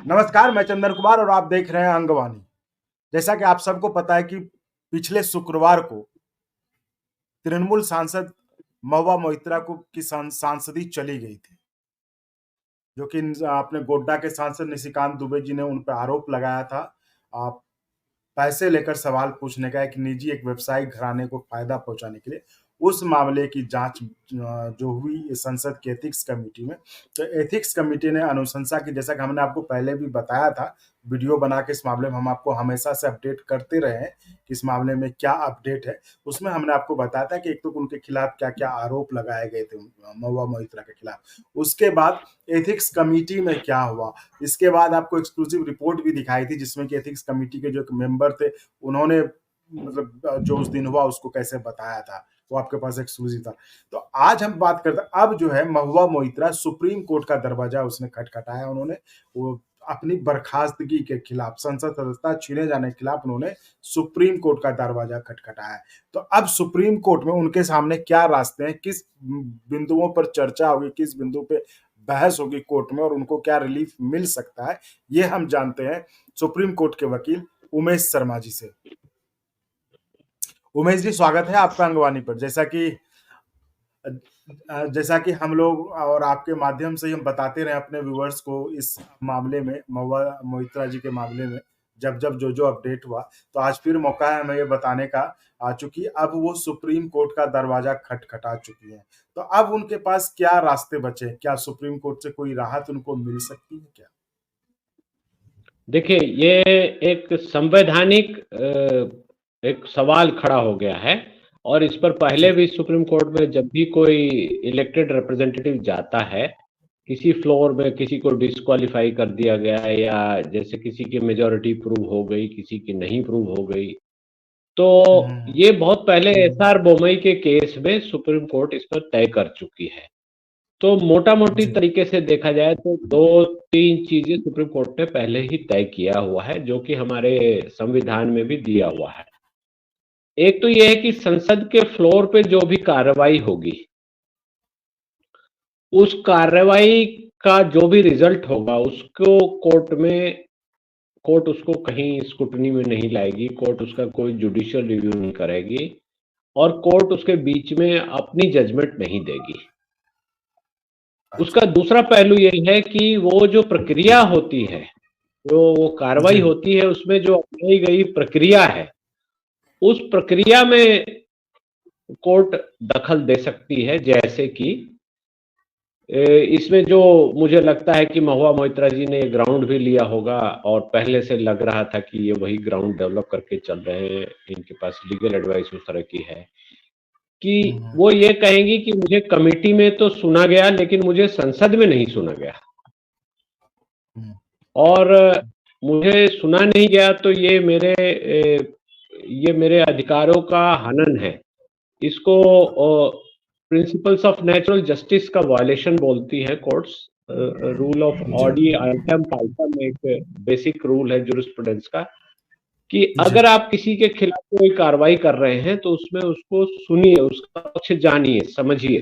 नमस्कार, मैं चंदन कुमार और आप देख रहे हैं अंगवानी। जैसा कि आप सबको पता है कि पिछले शुक्रवार को तृणमूल सांसद महुआ मोइत्रा को की सांसदी चली गई थी, जो कि अपने गोड्डा के सांसद निशिकांत दुबे जी ने उन पर आरोप लगाया था पैसे लेकर सवाल पूछने का, एक निजी एक व्यवसायिक घराने को फायदा पहुंचाने के लिए। उस मामले की जांच जो हुई संसद की एथिक्स कमेटी में, तो एथिक्स कमेटी ने अनुशंसा की। जैसा कि हमने आपको पहले भी बताया था, वीडियो बना के इस मामले में हम आपको हमेशा से अपडेट करते रहे हैं कि इस मामले में क्या अपडेट है। उसमें हमने आपको बताया था कि एक तो उनके खिलाफ क्या क्या आरोप लगाए गए थे महुआ मोइत्रा के खिलाफ, उसके बाद एथिक्स कमेटी में क्या हुआ, इसके बाद आपको एक्सक्लूसिव रिपोर्ट भी दिखाई थी जिसमें कि एथिक्स कमेटी के जो एक मेंबर थे उन्होंने मतलब जो उस दिन हुआ उसको कैसे बताया था, वो आपके पास एक्सक्लूसिव था। तो आज हम बात करते हैं, अब जो है महुआ मोइत्रा सुप्रीम कोर्ट का दरवाजा उसने खटखटाया। उन्होंने वो अपनी बर्खास्तगी के खिलाफ, संसद सदस्यता छीने जाने के खिलाफ उन्होंने सुप्रीम कोर्ट का दरवाजा खटखटाया। तो अब सुप्रीम कोर्ट में उनके सामने क्या रास्ते हैं, किस बिंदुओं पर चर्चा होगी, किस बिंदु पे बहस होगी कोर्ट में और उनको क्या रिलीफ मिल सकता है, ये हम जानते हैं सुप्रीम कोर्ट के वकील उमेश शर्मा जी से। उमेश जी, स्वागत है आपका अंगवानी पर। जैसा कि हम लोग और आपके माध्यम से हम बताते रहे अपने व्यूअर्स को इस मामले में, महुआ मोइत्रा जी के मामले में जब जब जो जो अपडेट हुआ, तो आज फिर मौका है हमें ये बताने का, चूंकि अब वो सुप्रीम कोर्ट का दरवाजा खटखटा चुकी है। तो अब उनके पास क्या रास्ते बचे? क्या सुप्रीम कोर्ट से कोई राहत उनको मिल सकती है क्या? देखिए, ये एक संवैधानिक एक सवाल खड़ा हो गया है और इस पर पहले भी सुप्रीम कोर्ट में जब भी कोई इलेक्टेड रिप्रेजेंटेटिव जाता है, किसी फ्लोर में किसी को डिस्क्वालीफाई कर दिया गया है या जैसे किसी की मेजॉरिटी प्रूव हो गई, किसी की नहीं प्रूव हो गई, तो ये बहुत पहले एसआर बोमई के केस में सुप्रीम कोर्ट इस पर तय कर चुकी है। तो मोटा मोटी तरीके से देखा जाए तो 2-3 चीजें सुप्रीम कोर्ट ने पहले ही तय किया हुआ है, जो कि हमारे संविधान में भी दिया हुआ है। एक तो यह है कि संसद के फ्लोर पे जो भी कार्रवाई होगी, उस कार्रवाई का जो भी रिजल्ट होगा उसको कोर्ट उसको कहीं स्क्रूटनी में नहीं लाएगी, कोर्ट उसका कोई जुडिशियल रिव्यू नहीं करेगी और कोर्ट उसके बीच में अपनी जजमेंट नहीं देगी। उसका दूसरा पहलू यही है कि वो जो प्रक्रिया होती है, जो वो कार्रवाई होती है, उसमें जो अपनाई गई प्रक्रिया है, उस प्रक्रिया में कोर्ट दखल दे सकती है। जैसे कि इसमें जो मुझे लगता है कि महुआ मोइत्रा जी ने ग्राउंड भी लिया होगा और पहले से लग रहा था कि ये वही ग्राउंड डेवलप करके चल रहे हैं, इनके पास लीगल एडवाइस उस तरह की है कि वो ये कहेंगी कि मुझे कमेटी में तो सुना गया लेकिन मुझे संसद में नहीं सुना गया और मुझे सुना नहीं गया, तो ये मेरे अधिकारों का हनन है। इसको प्रिंसिपल्स ऑफ नेचुरल जस्टिस का वायलेशन बोलती है कोर्ट्स। रूल ऑफ ऑडी आइटम पाइटम एक बेसिक रूल है जूरिस्प्रूडेंस का कि अगर आप किसी के खिलाफ कोई कार्रवाई कर रहे हैं तो उसमें उसको सुनिए, उसका पक्ष जानिए, समझिए।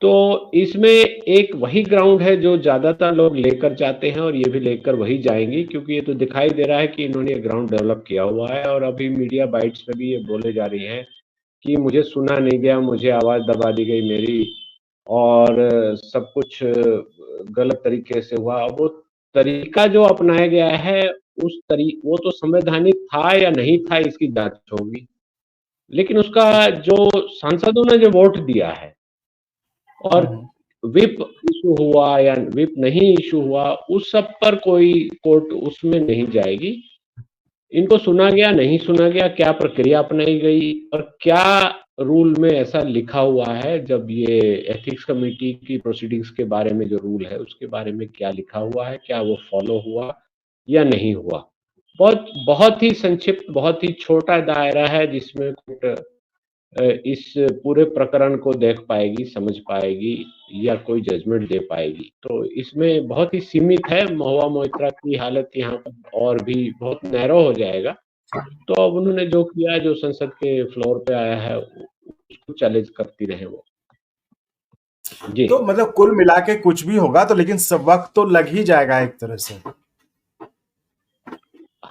तो इसमें एक वही ग्राउंड है जो ज्यादातर लोग लेकर जाते हैं और ये भी लेकर वही जाएंगे, क्योंकि ये तो दिखाई दे रहा है कि इन्होंने ग्राउंड डेवलप किया हुआ है और अभी मीडिया बाइट्स में भी ये बोले जा रही है कि मुझे सुना नहीं गया, मुझे आवाज दबा दी गई मेरी और सब कुछ गलत तरीके से हुआ। वो तरीका जो अपनाया गया है वो तो संवैधानिक था या नहीं था इसकी जांच होगी, लेकिन उसका जो सांसदों ने जो वोट दिया है और विप इशू हुआ या विप नहीं इशू हुआ, उस सब पर कोई कोर्ट उसमें नहीं जाएगी। इनको सुना गया नहीं सुना गया, क्या प्रक्रिया अपनाई गई और क्या रूल में ऐसा लिखा हुआ है, जब ये एथिक्स कमेटी की प्रोसीडिंग्स के बारे में जो रूल है उसके बारे में क्या लिखा हुआ है, क्या वो फॉलो हुआ या नहीं हुआ। बहुत ही संक्षिप्त, बहुत ही छोटा दायरा है जिसमें कोर्ट इस पूरे प्रकरण को देख पाएगी, समझ पाएगी या कोई जजमेंट दे पाएगी। तो इसमें बहुत ही सीमित है। महुआ मोइत्रा की हालत यहाँ पर और भी बहुत नैरो हो जाएगा। तो अब उन्होंने जो किया, जो संसद के फ्लोर पे आया है, उसको चैलेंज करती रहे वो। जी, तो मतलब कुल मिला के कुछ भी होगा तो लेकिन सब वक्त तो लग ही जाएगा एक तरह से।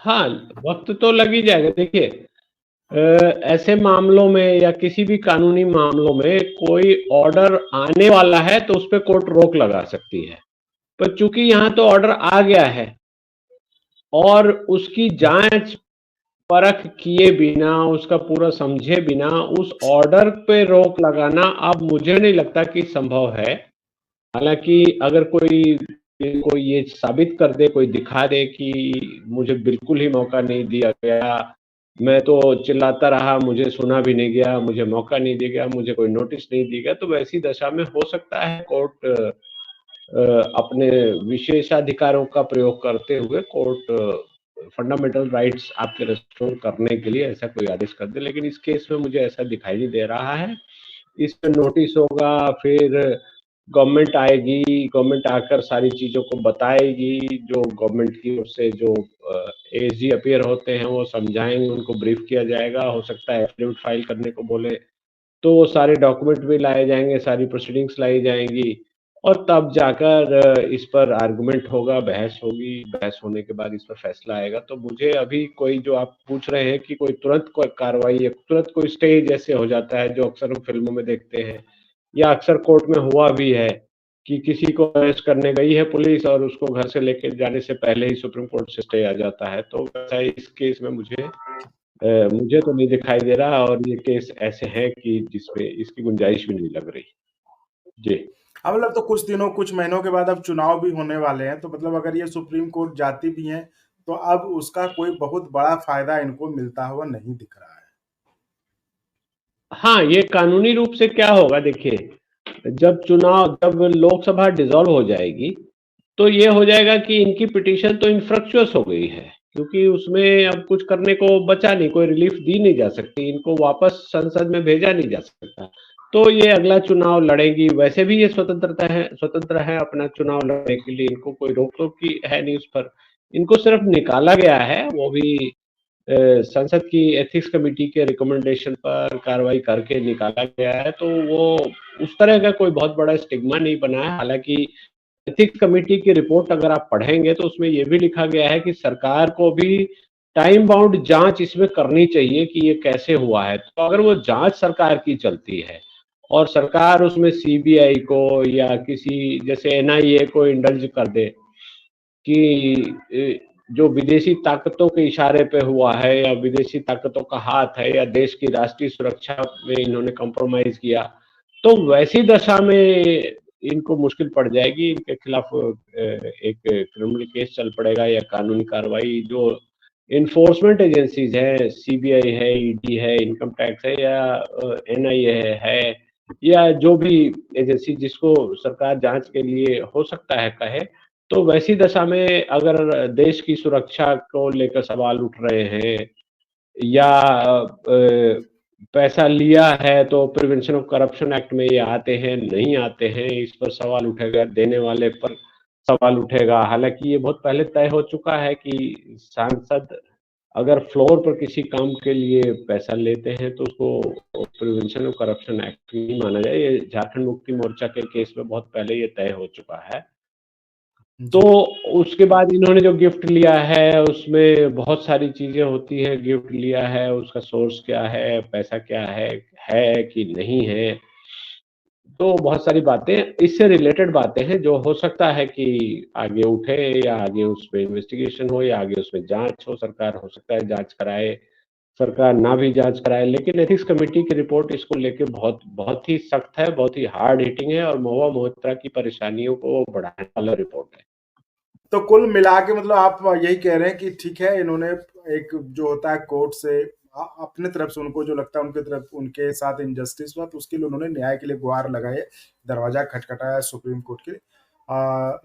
हाँ, वक्त तो लग ही जाएगा। देखिए, ऐसे मामलों में या किसी भी कानूनी मामलों में कोई ऑर्डर आने वाला है तो उस पे कोर्ट रोक लगा सकती है, पर चूंकि यहाँ तो ऑर्डर आ गया है और उसकी जांच परख किए बिना, उसका पूरा समझे बिना उस ऑर्डर पे रोक लगाना अब मुझे नहीं लगता कि संभव है। हालांकि अगर कोई कोई ये साबित कर दे, कोई दिखा दे कि मुझे बिल्कुल ही मौका नहीं दिया गया, मैं तो चिल्लाता रहा, मुझे सुना भी नहीं गया, मुझे मौका नहीं दिया गया, मुझे कोई नोटिस नहीं दिया गया, तो वैसी दशा में हो सकता है कोर्ट अपने विशेषाधिकारों का प्रयोग करते हुए कोर्ट फंडामेंटल राइट्स आपके रेस्टोर करने के लिए ऐसा कोई आदेश कर दे। लेकिन इस केस में मुझे ऐसा दिखाई नहीं दे रहा है। इस पे नोटिस होगा, फिर गवर्नमेंट आएगी, गवर्नमेंट आकर सारी चीज़ों को बताएगी, जो गवर्नमेंट की ओर से जो एएसजी अपीयर होते हैं वो समझाएंगे, उनको ब्रीफ किया जाएगा, हो सकता है एफिडेविट फाइल करने को बोले, तो वो सारे डॉक्यूमेंट भी लाए जाएंगे, सारी प्रोसीडिंग्स लाई जाएंगी और तब जाकर इस पर आर्गुमेंट होगा, बहस होगी, बहस होने के बाद इस पर फैसला आएगा। तो मुझे अभी कोई जो आप पूछ रहे हैं कि कोई तुरंत कोई कार्रवाई या तुरंत कोई स्टे जैसे हो जाता है जो अक्सर हम फिल्मों में देखते हैं या अक्सर कोर्ट में हुआ भी है कि किसी को अरेस्ट करने गई है पुलिस और उसको घर से लेके जाने से पहले ही सुप्रीम कोर्ट से स्टे आ जाता है, तो वैसा इस केस में मुझे तो नहीं दिखाई दे रहा और ये केस ऐसे हैं कि जिसमें इसकी गुंजाइश भी नहीं लग रही। जी। हाँ, मतलब तो कुछ दिनों कुछ महीनों के बाद अब चुनाव भी होने वाले हैं, तो मतलब अगर ये सुप्रीम कोर्ट जाती भी हैं तो अब उसका कोई बहुत बड़ा फायदा इनको मिलता हुआ नहीं दिख रहा है। हाँ, ये कानूनी रूप से क्या होगा, देखिए, जब लोकसभा डिसॉल्व हो जाएगी तो ये हो जाएगा कि इनकी पिटीशन तो इनफ्रक्चुअस हो गई है, क्योंकि उसमें अब कुछ करने को बचा नहीं, कोई रिलीफ दी नहीं जा सकती, इनको वापस संसद में भेजा नहीं जा सकता। तो ये अगला चुनाव लड़ेगी, वैसे भी ये स्वतंत्र है अपना चुनाव लड़ने के लिए, इनको कोई रोक टोक की है नहीं उस पर। इनको सिर्फ निकाला गया है, वो भी संसद की एथिक्स कमेटी के रिकमेंडेशन पर कार्रवाई करके निकाला गया है, तो वो उस तरह का कोई बहुत बड़ा स्टिग्मा नहीं बना है। हालांकि एथिक्स कमेटी की रिपोर्ट अगर आप पढ़ेंगे तो उसमें यह भी लिखा गया है कि सरकार को भी टाइम बाउंड जांच इसमें करनी चाहिए कि ये कैसे हुआ है। तो अगर वो जांच सरकार की चलती है और सरकार उसमें सीबीआई को या किसी जैसे एनआईए को इंडल्ज कर दे कि जो विदेशी ताकतों के इशारे पे हुआ है या विदेशी ताकतों का हाथ है या देश की राष्ट्रीय सुरक्षा में इन्होंने कॉम्प्रोमाइज किया, तो वैसी दशा में इनको मुश्किल पड़ जाएगी, इनके खिलाफ एक क्रिमिनल केस चल पड़ेगा या कानूनी कार्रवाई जो इन्फोर्समेंट एजेंसीज है, सीबीआई है, ईडी है, इनकम टैक्स है या एनआईए है या जो भी एजेंसी जिसको सरकार जांच के लिए हो सकता है कहे, तो वैसी दशा में अगर देश की सुरक्षा को लेकर सवाल उठ रहे हैं या पैसा लिया है तो प्रिवेंशन ऑफ करप्शन एक्ट में ये आते हैं नहीं आते हैं, इस पर सवाल उठेगा, देने वाले पर सवाल उठेगा। हालांकि ये बहुत पहले तय हो चुका है कि सांसद अगर फ्लोर पर किसी काम के लिए पैसा लेते हैं तो उसको प्रिवेंशन ऑफ करप्शन एक्ट नहीं माना जाए। ये झारखंड मुक्ति मोर्चा के केस में बहुत पहले ये तय हो चुका है। तो उसके बाद इन्होंने जो गिफ्ट लिया है उसमें बहुत सारी चीजें होती हैं, गिफ्ट लिया है उसका सोर्स क्या है, पैसा क्या है कि नहीं है, तो बहुत सारी बातें इससे रिलेटेड बातें हैं जो हो सकता है कि आगे उठे या आगे उसमें इन्वेस्टिगेशन हो या आगे उसमें जांच हो, सरकार हो सकता है जांच कराए, सरकार ना भी जांच कराए, लेकिन एथिक्स कमेटी की रिपोर्ट इसको लेके बहुत बहुत ही सख्त है, बहुत ही हार्ड हिटिंग है और महुआ मोहित्रा की परेशानियों को बढ़ाने वाला रिपोर्ट है। तो कुल मिला के मतलब आप यही कह रहे हैं कि ठीक है, इन्होंने एक जो होता है कोर्ट से अपने तरफ से उनको जो लगता है उनके तरफ उनके साथ इनजस्टिस हुआ तो उसके लिए उन्होंने न्याय के लिए गुहार लगाई है, दरवाजा खटखटाया सुप्रीम कोर्ट के लिए।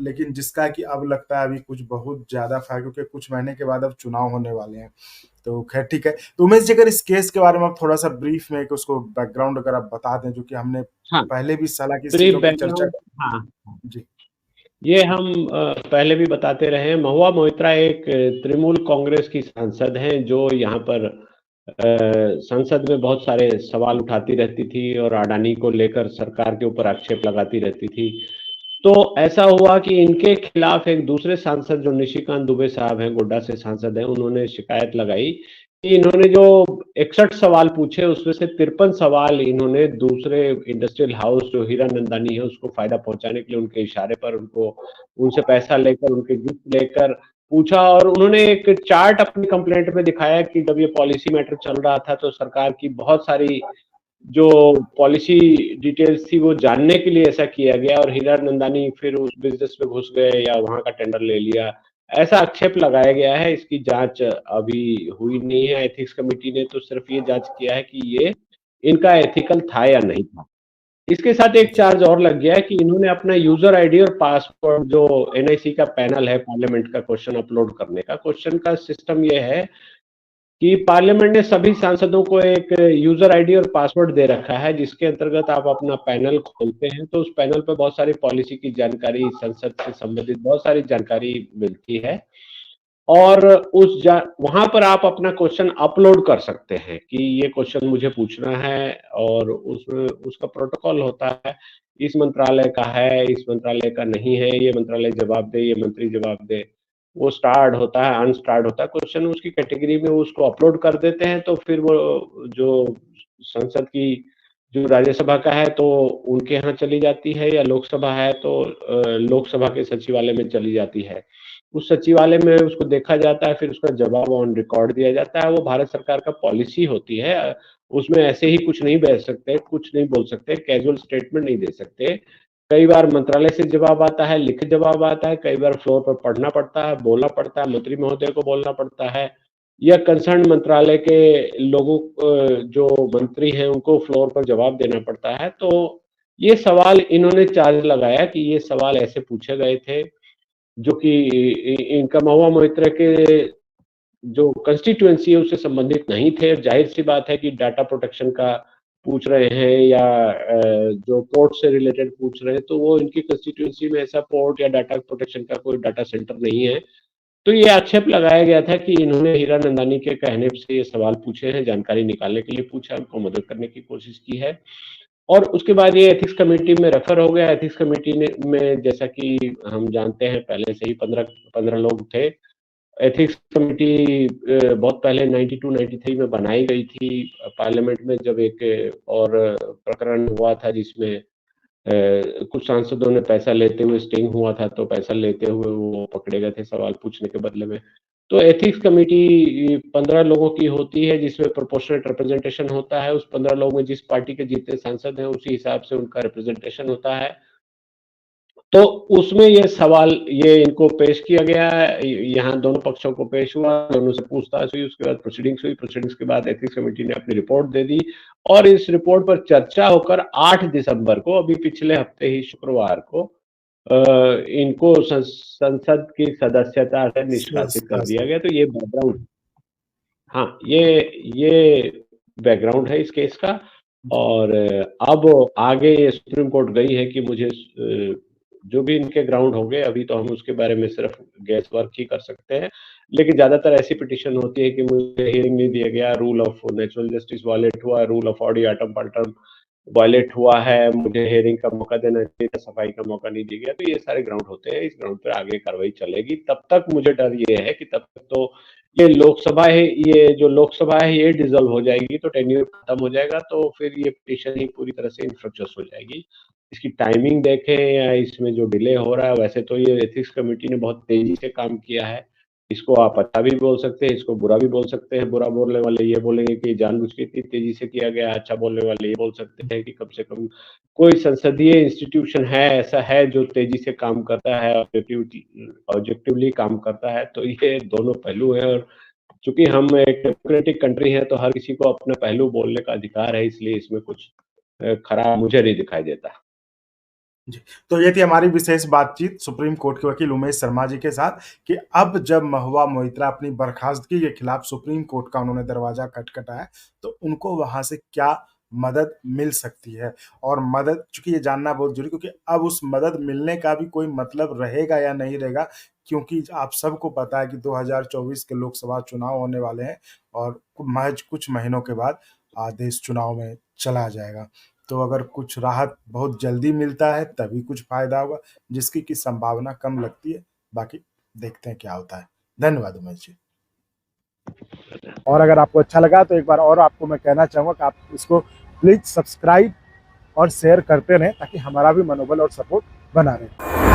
लेकिन जिसका कि अब लगता है अभी कुछ बहुत ज्यादा फायदा, क्योंकि कुछ महीने के बाद अब चुनाव होने वाले हैं। तो खैर ठीक है, तो उमेश जी अगर इस केस के बारे में आप थोड़ा सा ब्रीफ में उसको बैकग्राउंड अगर आप बता दें, जो कि हमने हाँ, पहले भी साला की ब्रीफ चीजों की चर्चा। बैकग्राउंड। हाँ, जी ये हम पहले भी बताते रहे हैं। महुआ मोइत्रा एक तृणमूल कांग्रेस की सांसद हैं जो यहाँ पर संसद में बहुत सारे सवाल उठाती रहती थी और अडानी को लेकर सरकार के ऊपर आक्षेप लगाती रहती थी। तो ऐसा हुआ कि इनके खिलाफ एक दूसरे सांसद जो निशिकांत दुबे साहब हैं, गोड्डा से सांसद हैं, उन्होंने शिकायत लगाई कि इन्होंने जो 61 सवाल पूछे उसमें से 53 सवाल इन्होंने दूसरे इंडस्ट्रियल हाउस जो हीरानंदानी है उसको फायदा पहुंचाने के लिए उनके इशारे पर उनको उनसे पैसा लेकर उनके गिफ्ट लेकर पूछा। और उन्होंने एक चार्ट अपनी कंप्लेंट में दिखाया कि जब ये पॉलिसी मैटर चल रहा था तो सरकार की बहुत सारी जो पॉलिसी डिटेल्स थी वो जानने के लिए ऐसा किया गया और हीरा नंदानी फिर उस बिजनेस में घुस गए या वहां का टेंडर ले लिया, ऐसा आक्षेप लगाया गया है। इसकी जांच अभी हुई नहीं है। एथिक्स कमेटी ने तो सिर्फ ये जांच किया है कि ये इनका एथिकल था या नहीं था। इसके साथ एक जी चार्ज और लग गया है कि इन्होंने अपना यूजर आईडी और पासवर्ड, जो एनआईसी का पैनल है पार्लियामेंट का क्वेश्चन अपलोड करने का, क्वेश्चन का सिस्टम ये है कि पार्लियामेंट ने सभी सांसदों को एक यूजर आईडी और पासवर्ड दे रखा है जिसके अंतर्गत आप अपना पैनल खोलते हैं तो उस पैनल पर बहुत सारी पॉलिसी की जानकारी, संसद से संबंधित बहुत सारी जानकारी मिलती है। और वहां पर आप अपना क्वेश्चन अपलोड कर सकते हैं कि ये क्वेश्चन मुझे पूछना है और उसमें उसका प्रोटोकॉल होता है, इस मंत्रालय का है, इस मंत्रालय का नहीं है, ये मंत्रालय जवाब दे, ये मंत्री जवाब दे। वो स्टार्ट होता है, अनस्टार्ट होता है क्वेश्चन, उसकी कैटेगरी में उसको अपलोड कर देते हैं तो फिर वो जो संसद की जो राज्यसभा का है तो उनके यहाँ चली जाती है, या लोकसभा है तो लोकसभा के सचिवालय में चली जाती है। उस सचिवालय में उसको देखा जाता है, फिर उसका जवाब ऑन रिकॉर्ड दिया जाता है। वो भारत सरकार का पॉलिसी होती है, उसमें ऐसे ही कुछ नहीं बह सकते, कुछ नहीं बोल सकते, कैजुअल स्टेटमेंट नहीं दे सकते। कई बार मंत्रालय से जवाब आता है, लिखित जवाब आता है, कई बार फ्लोर पर पढ़ना पड़ता है, बोलना पड़ता है, मंत्री महोदय को बोलना पड़ता है, या कंसर्न मंत्रालय के लोगों जो मंत्री हैं उनको फ्लोर पर जवाब देना पड़ता है। तो ये सवाल इन्होंने चार्ज लगाया कि ये सवाल ऐसे पूछे गए थे जो कि इनका महुआ मोइत्रा के जो कंस्टिट्यूएंसी है उससे संबंधित नहीं थे। जाहिर सी बात है कि डाटा प्रोटेक्शन का पूछ रहे हैं या जो पोर्ट से रिलेटेड पूछ रहे हैं तो वो इनकी कंस्टिट्यूएंसी में ऐसा पोर्ट या डाटा प्रोटेक्शन का कोई डाटा सेंटर नहीं है। तो ये आक्षेप लगाया गया था कि इन्होंने हीरा नंदानी के कहने से ये सवाल पूछे हैं, जानकारी निकालने के लिए पूछा, उनको मदद करने की कोशिश की है। और उसके बाद ये एथिक्स कमेटी में रेफर हो गया। एथिक्स कमेटी ने में जैसा कि हम जानते हैं पहले से ही 15 लोग थे। एथिक्स कमेटी बहुत पहले 92-93 में बनाई गई थी पार्लियामेंट में, जब एक और प्रकरण हुआ था जिसमें कुछ सांसदों ने पैसा लेते हुए स्टिंग हुआ था, तो पैसा लेते हुए वो पकड़े गए थे सवाल पूछने के बदले में। तो एथिक्स कमेटी 15 लोगों की होती है जिसमें प्रोपोर्शनेट रिप्रेजेंटेशन होता है। उस 15 लोगों में जिस पार्टी के जितने सांसद हैं उसी हिसाब से उनका रिप्रेजेंटेशन होता है। तो उसमें ये सवाल ये इनको पेश किया गया, यहाँ दोनों पक्षों को पेश हुआ, दोनों से पूछताछ हुई, उसके बाद प्रोसीडिंग्स हुई। प्रोसीडिंग्स के बाद एथिक्स कमेटी ने अपनी रिपोर्ट दे दी और इस रिपोर्ट पर चर्चा होकर 8 दिसंबर को, अभी पिछले हफ्ते ही शुक्रवार को, इनको संसद की सदस्यता से निष्कासित कर दिया गया। तो ये बैकग्राउंड, हाँ, ये बैकग्राउंड है इस केस का। और अब आगे ये सुप्रीम कोर्ट गई है कि मुझे जो भी इनके ग्राउंड होंगे, अभी तो हम उसके बारे में सिर्फ गैस वर्क ही कर सकते हैं, लेकिन ज्यादातर ऐसी पिटीशन होती है कि मुझे हियरिंग नहीं दिया गया, rule of natural justice violate हुआ, रूल ऑफ ऑडी आटम पाटम वायलेट हुआ है, मुझे हियरिंग का मौका देना चाहिए था, सफाई का मौका नहीं दिया गया। तो ये सारे ग्राउंड होते हैं, इस ग्राउंड पर आगे कार्रवाई चलेगी। तब तक मुझे डर ये है कि तब तक तो ये लोकसभा है, ये जो लोकसभा है ये डिसॉल्व हो जाएगी तो टेन्योर खत्म हो जाएगा, तो फिर ये पिटीशन ही पूरी तरह से इनफ्रुक्चुअस हो जाएगी। इसकी टाइमिंग देखें या इसमें जो डिले हो रहा है, वैसे तो ये एथिक्स कमेटी ने बहुत तेजी से काम किया है। इसको आप अच्छा भी बोल सकते हैं, इसको बुरा भी बोल सकते हैं। बुरा बोलने वाले ये बोलेंगे कि जानबूझ के इतनी तेजी से किया गया, अच्छा बोलने वाले ये बोल सकते हैं कि कम से कम कोई संसदीय इंस्टीट्यूशन है, ऐसा है जो तेजी से काम करता है, ऑब्जेक्टिवली काम करता है। तो ये दोनों पहलू हैं और चूंकि हम एक डेमोक्रेटिक कंट्री है तो हर किसी को अपना पहलू बोलने का अधिकार है, इसलिए इसमें कुछ खराब मुझे नहीं दिखाई देता। जी, तो ये थी हमारी विशेष बातचीत सुप्रीम कोर्ट के वकील उमेश शर्मा जी के साथ कि अब जब महुआ मोइत्रा अपनी बर्खास्तगी के खिलाफ सुप्रीम कोर्ट का उन्होंने दरवाजा खटखटाया तो उनको वहां से क्या मदद मिल सकती है। और मदद, चूंकि ये जानना बहुत जरूरी, क्योंकि अब उस मदद मिलने का भी कोई मतलब रहेगा या नहीं रहेगा, क्योंकि आप सबको पता है कि 2024 के लोकसभा चुनाव होने वाले हैं और महज कुछ महीनों के बाद देश चुनाव में चला जाएगा। तो अगर कुछ राहत बहुत जल्दी मिलता है तभी कुछ फायदा होगा, जिसकी की संभावना कम लगती है। बाकी देखते हैं क्या होता है। धन्यवाद उमेश जी। और अगर आपको अच्छा लगा तो एक बार और आपको मैं कहना चाहूँगा कि आप इसको प्लीज सब्सक्राइब और शेयर करते रहें ताकि हमारा भी मनोबल और सपोर्ट बना रहे।